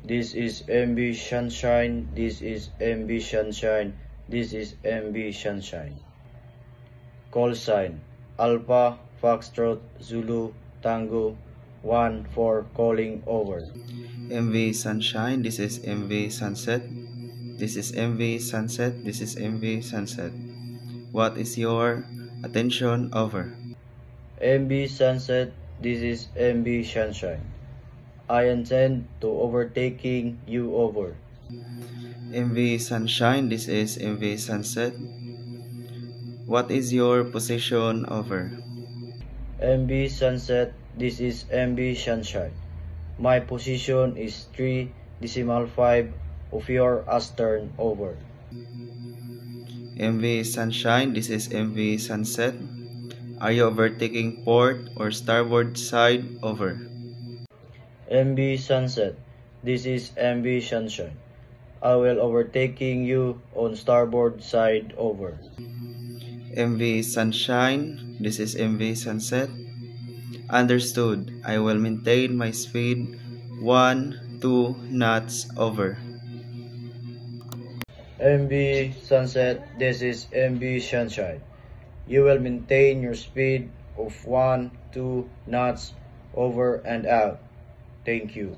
This is MB Sunshine. This is MB Sunshine. This is MB Sunshine. Call sign Alpha Foxtrot Zulu Tango 1-4 calling over. MV Sunshine, this is MV Sunset. This is MV Sunset. This is MV Sunset. What is your attention? Over. MB Sunset, this is MB Sunshine. I intend to overtaking you over. MV Sunshine, this is MV Sunset. What is your position? Over. MB Sunset, this is MB Sunshine. My position is 3.5 of your astern. Over. MV Sunshine, this is MV Sunset. Are you overtaking port or starboard side? Over. MB Sunset, this is MB Sunshine. I will overtaking you on starboard side. Over. MV Sunshine, this is MV Sunset. Understood. I will maintain my speed 1-2 knots. Over. MB Sunset, this is MB Sunshine. You will maintain your speed of 1-2 knots. Over and out. Thank you.